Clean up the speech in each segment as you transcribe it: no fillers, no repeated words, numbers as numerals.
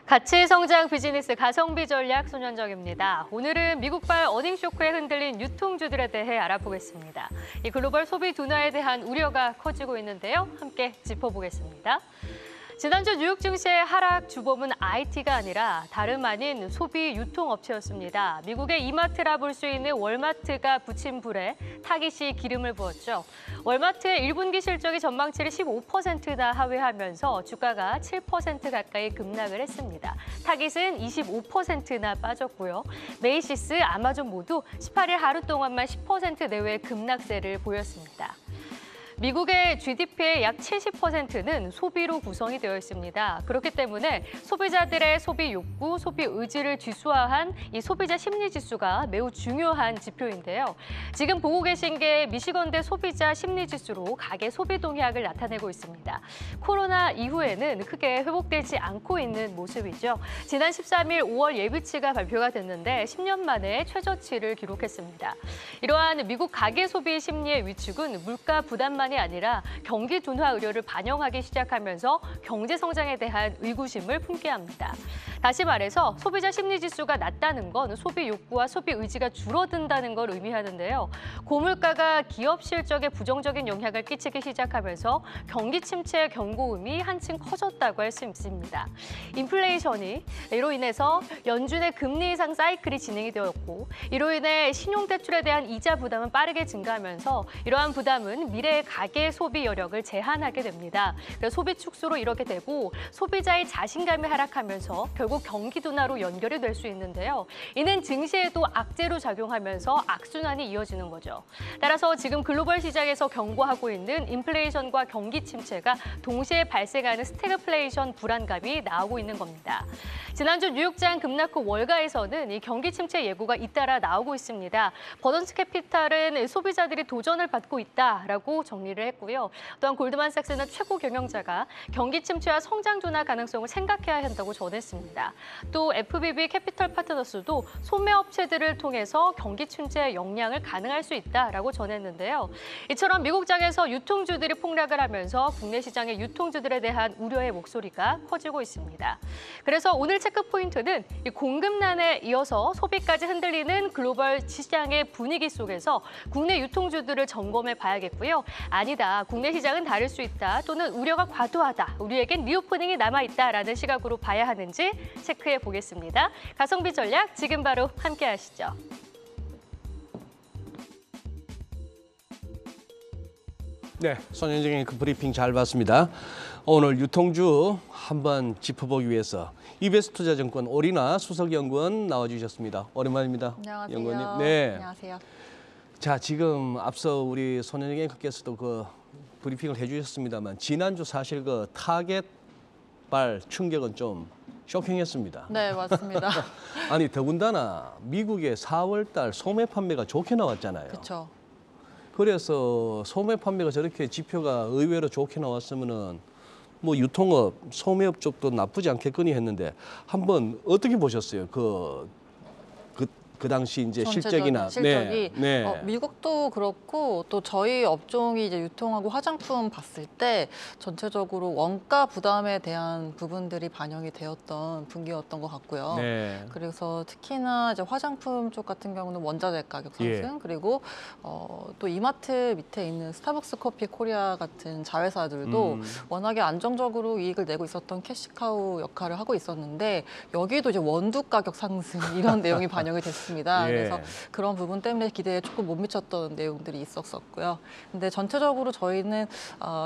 가치 성장 비즈니스 가성비 전략 손현정입니다. 오늘은 미국발 어닝 쇼크에 흔들린 유통주들에 대해 알아보겠습니다. 이 글로벌 소비 둔화에 대한 우려가 커지고 있는데요. 함께 짚어보겠습니다. 지난주 뉴욕 증시의 하락 주범은 IT가 아니라 다름 아닌 소비 유통업체였습니다. 미국의 이마트라 볼 수 있는 월마트가 붙인 불에 타깃이 기름을 부었죠. 월마트의 1분기 실적이 전망치를 15%나 하회하면서 주가가 7% 가까이 급락을 했습니다. 타깃은 25%나 빠졌고요. 메이시스, 아마존 모두 18일 하루 동안만 10% 내외의 급락세를 보였습니다. 미국의 GDP의 약 70%는 소비로 구성이 되어 있습니다. 그렇기 때문에 소비자들의 소비 욕구, 소비 의지를 지수화한 이 소비자 심리 지수가 매우 중요한 지표인데요. 지금 보고 계신 게 미시건대 소비자 심리 지수로 가계 소비 동향을 나타내고 있습니다. 코로나 이후에는 크게 회복되지 않고 있는 모습이죠. 지난 13일 5월 예비치가 발표가 됐는데 10년 만에 최저치를 기록했습니다. 이러한 미국 가계 소비 심리의 위축은 물가 부담만이 아니라 경기 둔화 우려를 반영하기 시작하면서 경제 성장에 대한 의구심을 품게 합니다. 다시 말해서 소비자 심리 지수가 낮다는 건 소비 욕구와 소비 의지가 줄어든다는 걸 의미하는데요. 고물가가 기업 실적에 부정적인 영향을 끼치기 시작하면서 경기 침체의 경고음이 한층 커졌다고 할 수 있습니다. 인플레이션이 이로 인해서 연준의 금리 인상 사이클이 진행이 되었고 이로 인해 신용대출에 대한 이자 부담은 빠르게 증가하면서 이러한 부담은 미래의 가계 소비 여력을 제한하게 됩니다. 그래서 소비 축소로 이렇게 되고 소비자의 자신감이 하락하면서 결국 경기 둔화로 연결이 될 수 있는데요. 이는 증시에도 악재로 작용하면서 악순환이 이어지는 거죠. 따라서 지금 글로벌 시장에서 경고하고 있는 인플레이션과 경기 침체가 동시에 발생하는 스태그플레이션 불안감이 나오고 있는 겁니다. 지난주 뉴욕장 급락 후 월가에서는 이 경기 침체 예고가 잇따라 나오고 있습니다. 버넌스 캐피탈은 소비자들이 도전을 받고 있다라고 정리를 했고요. 또한 골드만삭스는 최고 경영자가 경기 침체와 성장 둔화 가능성을 생각해야 한다고 전했습니다. 또 FBB 캐피털 파트너스도 소매업체들을 통해서 경기 침체에 영향을 가능할 수 있다라고 전했는데요. 이처럼 미국장에서 유통주들이 폭락을 하면서 국내 시장의 유통주들에 대한 우려의 목소리가 커지고 있습니다. 그래서 오늘 체크 포인트는 이 공급난에 이어서 소비까지 흔들리는 글로벌 시장의 분위기 속에서 국내 유통주들을 점검해 봐야겠고요. 아니다, 국내 시장은 다를 수 있다, 또는 우려가 과도하다, 우리에겐 리오프닝이 남아있다라는 시각으로 봐야 하는지 체크해 보겠습니다. 가성비 전략 지금 바로 함께 하시죠. 네, 손현정의 그 브리핑 잘 봤습니다. 오늘 유통주 한번 짚어보기 위해서 이베스트투자증권 오리나 수석연구원 나와주셨습니다. 오랜만입니다. 안녕하세요. 연구원님. 네. 안녕하세요. 자, 지금 앞서 우리 손현정 앵커께서도 그 브리핑을 해주셨습니다만 지난주 사실 그 타겟발 충격은 좀 쇼킹했습니다. 네, 맞습니다. 아니, 더군다나 미국의 4월 달 소매 판매가 좋게 나왔잖아요. 그렇죠. 그래서 소매 판매가 저렇게 지표가 의외로 좋게 나왔으면은 뭐 유통업, 소매업 쪽도 나쁘지 않겠거니 했는데 한번 어떻게 보셨어요? 그 당시 이제 실적이나 실적이 네. 미국도 그렇고 또 저희 업종이 이제 유통하고 화장품 봤을 때 전체적으로 원가 부담에 대한 부분들이 반영이 되었던 분기였던 것 같고요. 네. 그래서 특히나 이제 화장품 쪽 같은 경우는 원자재 가격 상승 그리고 또 이마트 밑에 있는 스타벅스 커피 코리아 같은 자회사들도 워낙에 안정적으로 이익을 내고 있었던 캐시카우 역할을 하고 있었는데 여기도 이제 원두 가격 상승 이런 내용이 반영이 됐습니다. 그래서 그런 부분 때문에 기대에 조금 못 미쳤던 내용들이 있었고요. 근데 전체적으로 저희는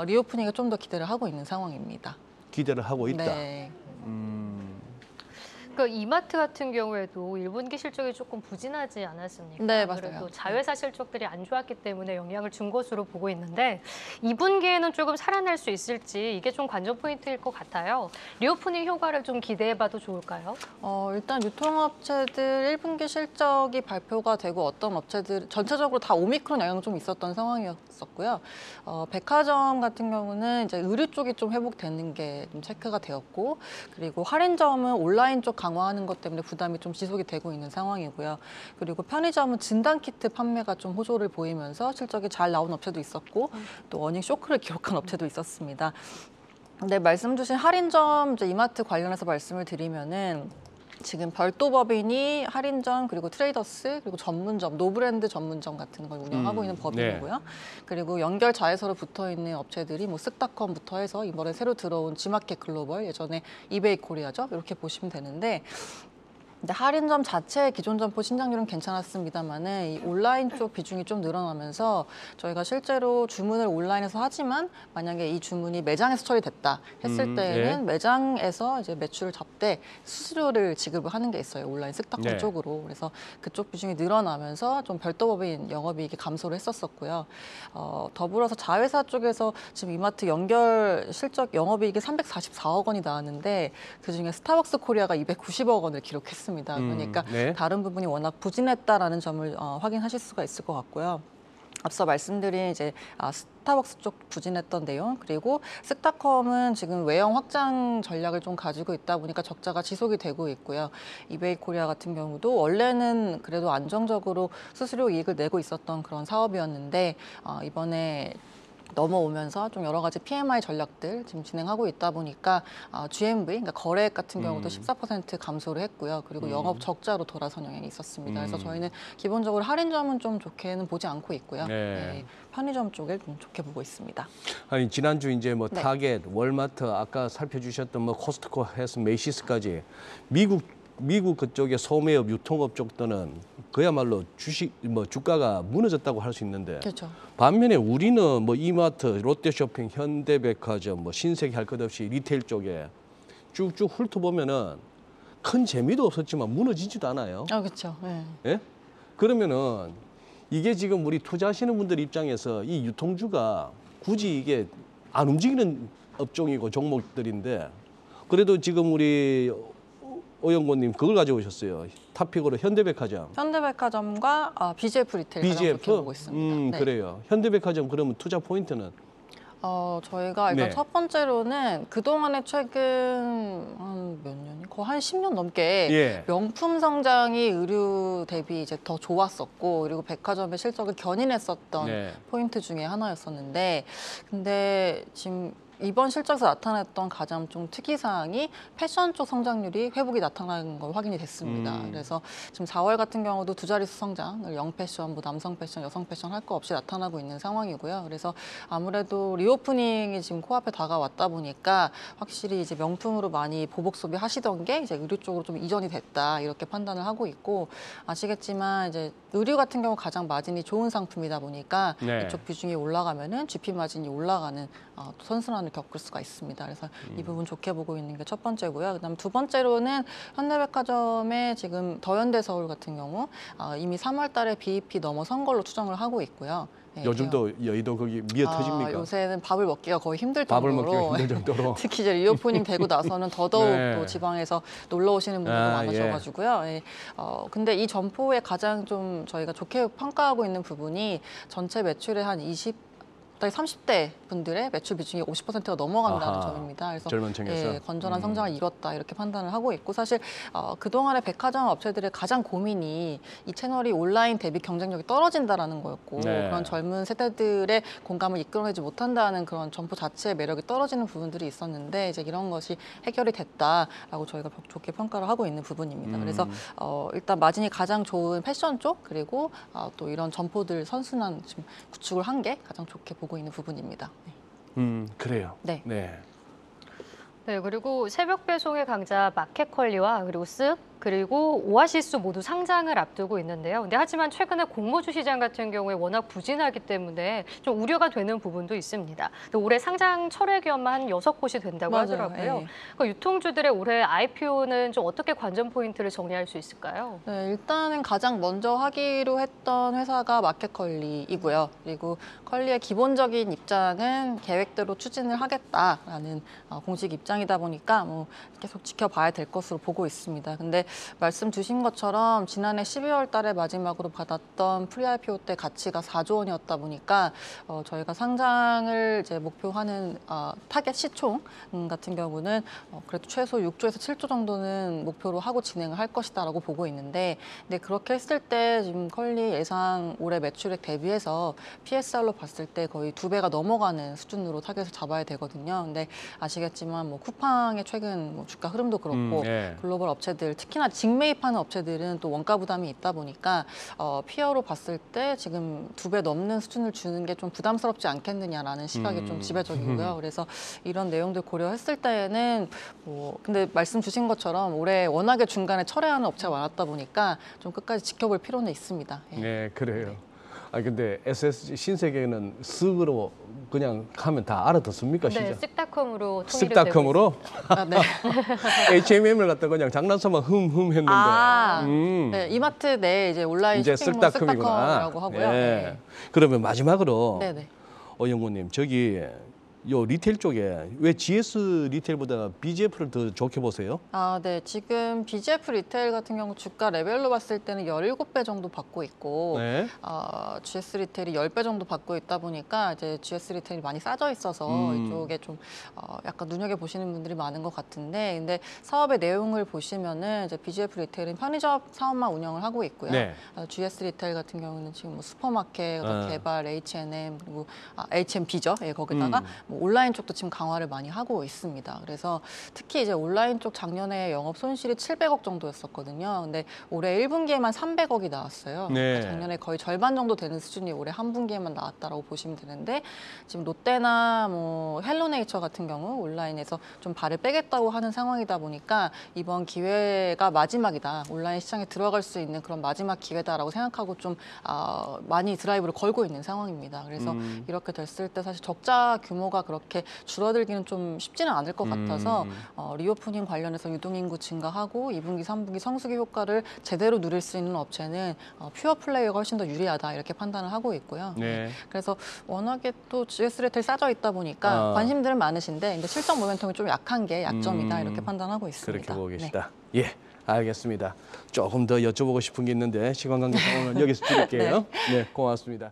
리오프닝에 좀 더 기대를 하고 있는 상황입니다. 기대를 하고 있다. 네. 그 이마트 같은 경우에도 1분기 실적이 조금 부진하지 않았습니까? 네, 맞아요. 그래도 자회사 실적들이 안 좋았기 때문에 영향을 준 것으로 보고 있는데 2분기에는 조금 살아날 수 있을지 이게 좀 관전 포인트일 것 같아요. 리오프닝 효과를 좀 기대해봐도 좋을까요? 일단 유통업체들 1분기 실적이 발표가 되고 어떤 업체들 전체적으로 다 오미크론 영향 좀 있었던 상황이었고요. 백화점 같은 경우는 이제 의류 쪽이 좀 회복되는 게 좀 체크가 되었고 그리고 할인점은 온라인 쪽 강화하는 것 때문에 부담이 좀 지속이 되고 있는 상황이고요. 그리고 편의점은 진단키트 판매가 좀 호조를 보이면서 실적이 잘 나온 업체도 있었고 또 어닝 쇼크를 기록한 업체도 있었습니다. 네, 말씀 주신 할인점 이제 이마트 관련해서 말씀을 드리면은 지금 별도 법인이 할인점 그리고 트레이더스 그리고 전문점 노브랜드 전문점 같은 걸 운영하고 있는 법인이고요. 그리고 연결 자회사로 붙어 있는 업체들이 뭐 쓱닷컴부터 해서 이번에 새로 들어온 지마켓 글로벌 예전에 이베이 코리아죠. 이렇게 보시면 되는데 근데 할인점 자체의 기존 점포 신장률은 괜찮았습니다만은 이 온라인 쪽 비중이 좀 늘어나면서 저희가 실제로 주문을 온라인에서 하지만 만약에 이 주문이 매장에서 처리됐다 했을 때에는 매장에서 이제 매출을 잡되 수수료를 지급을 하는 게 있어요. 온라인 쓱닷컴 쪽으로. 그래서 그쪽 비중이 늘어나면서 좀 별도법인 영업이익이 감소를 했었었고요. 더불어서 자회사 쪽에서 지금 이마트 연결 실적 영업이익이 344억 원이 나왔는데 그중에 스타벅스 코리아가 290억 원을 기록했습니다. 그러니까 다른 부분이 워낙 부진했다라는 점을 확인하실 수가 있을 것 같고요. 앞서 말씀드린 이제 스타벅스 쪽 부진했던 내용 그리고 쓱닷컴은 지금 외형 확장 전략을 좀 가지고 있다 보니까 적자가 지속이 되고 있고요. 이베이 코리아 같은 경우도 원래는 그래도 안정적으로 수수료 이익을 내고 있었던 그런 사업이었는데 이번에 넘어오면서 좀 여러 가지 PMI 전략들 지금 진행하고 있다 보니까 GMV, 그러니까 거래액 같은 경우도 14% 감소를 했고요. 그리고 영업 적자로 돌아선 영향이 있었습니다. 그래서 저희는 기본적으로 할인점은 좀 좋게는 보지 않고 있고요. 네, 편의점 쪽에 좀 좋게 보고 있습니다. 아니 지난주 이제 뭐 타겟, 월마트 아까 살펴주셨던 뭐 코스트코 해서 메이시스까지 미국 그쪽의 소매업, 유통업 쪽들은 그야말로 주가가 무너졌다고 할 수 있는데 그렇죠. 반면에 우리는 뭐 이마트, 롯데쇼핑, 현대백화점, 뭐 신세계 할 것 없이 리테일 쪽에 쭉쭉 훑어보면은 큰 재미도 없었지만 무너지지도 않아요. 그렇죠. 네. 예? 그러면은 이게 지금 우리 투자하시는 분들 입장에서 이 유통주가 굳이 이게 안 움직이는 업종이고 종목들인데 그래도 지금 우리 오영곤님 그걸 가져오셨어요. 탑픽으로 현대백화점. 현대백화점과 BGF 리테일 가장 좋게 보고 있습니다. 그래요. 현대백화점 그러면 투자 포인트는? 저희가 일단 첫 번째로는 그동안에 최근 한 몇 년이? 거의 한 10년 넘게 명품 성장이 의류 대비 이제 더 좋았었고 그리고 백화점의 실적을 견인했었던 포인트 중에 하나였었는데 근데 지금 이번 실적에서 나타났던 가장 좀 특이사항이 패션 쪽 성장률이 회복이 나타나는 걸 확인이 됐습니다. 그래서 지금 4월 같은 경우도 두 자릿수 성장을 영패션, 뭐 남성 패션, 여성 패션 할 거 없이 나타나고 있는 상황이고요. 그래서 아무래도 리오프닝이 지금 코앞에 다가왔다 보니까 확실히 이제 명품으로 많이 보복 소비하시던 게 이제 의류 쪽으로 좀 이전이 됐다 이렇게 판단을 하고 있고 아시겠지만 이제 의류 같은 경우 가장 마진이 좋은 상품이다 보니까 이쪽 비중이 올라가면은 GP 마진이 올라가는 선순환을 겪을 수가 있습니다. 그래서 이 부분 좋게 보고 있는 게 첫 번째고요. 그다음 두 번째로는 현대백화점의 지금 더현대서울 같은 경우 이미 3월 달에 BEP 넘어선 걸로 추정을 하고 있고요. 요즘도 여의도 거기 미어 터집니까? 요새는 밥을 먹기가 거의 힘들 밥을 정도로, 먹기가 힘들 정도로. 특히 이제 리오프닝 되고 나서는 더더욱 또 지방에서 놀러 오시는 분들도 많으셔가지고요. 근데 이 점포에 가장 좀 저희가 좋게 평가하고 있는 부분이 전체 매출의 한 30대 분들의 매출 비중이 50%가 넘어간다는 점입니다. 그래서 젊은 층에서 건전한 성장을 이뤘다 이렇게 판단을 하고 있고 사실 그동안의 백화점 업체들의 가장 고민이 이 채널이 온라인 대비 경쟁력이 떨어진다라는 거였고 그런 젊은 세대들의 공감을 이끌어내지 못한다는 그런 점포 자체의 매력이 떨어지는 부분들이 있었는데 이제 이런 것이 해결이 됐다라고 저희가 좋게 평가를 하고 있는 부분입니다. 그래서 일단 마진이 가장 좋은 패션 쪽 그리고 또 이런 점포들 선순환 지금 구축을 한 게 가장 좋게 보고 있는 부분입니다. 그래요. 네. 그리고 새벽 배송의 강자 마켓컬리와 그리고 쓱 그리고 오아시스 모두 상장을 앞두고 있는데요. 근데 하지만 최근에 공모주 시장 같은 경우에 워낙 부진하기 때문에 좀 우려가 되는 부분도 있습니다. 올해 상장 철회 기업만 한 6곳이 된다고 하더라고요. 그러니까 유통주들의 올해 IPO는 좀 어떻게 관전 포인트를 정리할 수 있을까요? 일단은 가장 먼저 하기로 했던 회사가 마켓컬리이고요. 그리고 컬리의 기본적인 입장은 계획대로 추진을 하겠다라는 공식 입장이 시장이다 보니까 뭐 계속 지켜봐야 될 것으로 보고 있습니다. 근데 말씀 주신 것처럼 지난해 12월 달에 마지막으로 받았던 프리-IPO 때 가치가 4조 원이었다 보니까 저희가 상장을 이제 목표하는 타겟 시총 같은 경우는 그래도 최소 6조에서 7조 정도는 목표로 하고 진행을 할 것이다라고 보고 있는데, 근데 그렇게 했을 때 지금 컬리 예상 올해 매출액 대비해서 PSR로 봤을 때 거의 2배가 넘어가는 수준으로 타겟을 잡아야 되거든요. 근데 아시겠지만 뭐 쿠팡의 최근 뭐 주가 흐름도 그렇고 예. 글로벌 업체들, 특히나 직매입하는 업체들은 또 원가 부담이 있다 보니까 피어로 봤을 때 지금 2배 넘는 수준을 주는 게 좀 부담스럽지 않겠느냐라는 시각이 좀 지배적이고요. 그래서 이런 내용들 고려했을 때에는 뭐 근데 말씀 주신 것처럼 올해 워낙에 중간에 철회하는 업체가 많았다 보니까 좀 끝까지 지켜볼 필요는 있습니다. 예. 네, 그래요. 아 근데 SSG 신세계는 쓱으로 그냥 하면 다 알아듣습니까, 네, 시장? 쓱닷컴으로 통일이 되고 쓱닷컴으로 아, 네. HMM을 갖다 그냥 장난삼아 흠흠 했는데. 네, 이마트 내 이제 온라인 이제 쇼핑몰 쓱닷컴이구나. 쓱닷컴이라고 하고요. 네. 네. 그러면 마지막으로 네, 네. 연구님, 저기 요 리테일 쪽에 왜 GS 리테일보다 BGF를 더 좋게 보세요? 네. 지금 BGF 리테일 같은 경우 주가 레벨로 봤을 때는 17배 정도 받고 있고, 네. GS 리테일이 10배 정도 받고 있다 보니까 이제 GS 리테일이 많이 싸져 있어서 이쪽에 좀 약간 눈여겨보시는 분들이 많은 것 같은데, 근데 사업의 내용을 보시면은 이제 BGF 리테일은 편의점 사업만 운영을 하고 있고요. 네. GS 리테일 같은 경우는 지금 뭐 슈퍼마켓, 개발, H&M, 그리고 HMB죠. 예, 거기다가 뭐 온라인 쪽도 지금 강화를 많이 하고 있습니다. 그래서 특히 이제 온라인 쪽 작년에 영업 손실이 700억 정도였었거든요. 근데 올해 1분기에만 300억이 나왔어요. 네. 그러니까 작년에 거의 절반 정도 되는 수준이 올해 한 분기에만 나왔다라고 보시면 되는데, 지금 롯데나 뭐 헬로네이처 같은 경우 온라인에서 좀 발을 빼겠다고 하는 상황이다 보니까 이번 기회가 마지막이다. 온라인 시장에 들어갈 수 있는 그런 마지막 기회다라고 생각하고 좀 많이 드라이브를 걸고 있는 상황입니다. 그래서 이렇게 됐을 때 사실 적자 규모가 그렇게 줄어들기는 좀 쉽지는 않을 것 같아서 리오프닝 관련해서 유동인구 증가하고 2분기, 3분기 성수기 효과를 제대로 누릴 수 있는 업체는 퓨어 플레이어가 훨씬 더 유리하다 이렇게 판단을 하고 있고요. 네. 그래서 워낙에 또 GS 리테일 싸져 있다 보니까 관심들은 많으신데 이제 실적 모멘텀이 좀 약한 게 약점이다 이렇게 판단하고 있습니다. 그렇게 보고 네. 계시다. 예, 알겠습니다. 조금 더 여쭤보고 싶은 게 있는데 시간 관계상 오늘 여기서 드릴게요. 네, 고맙습니다.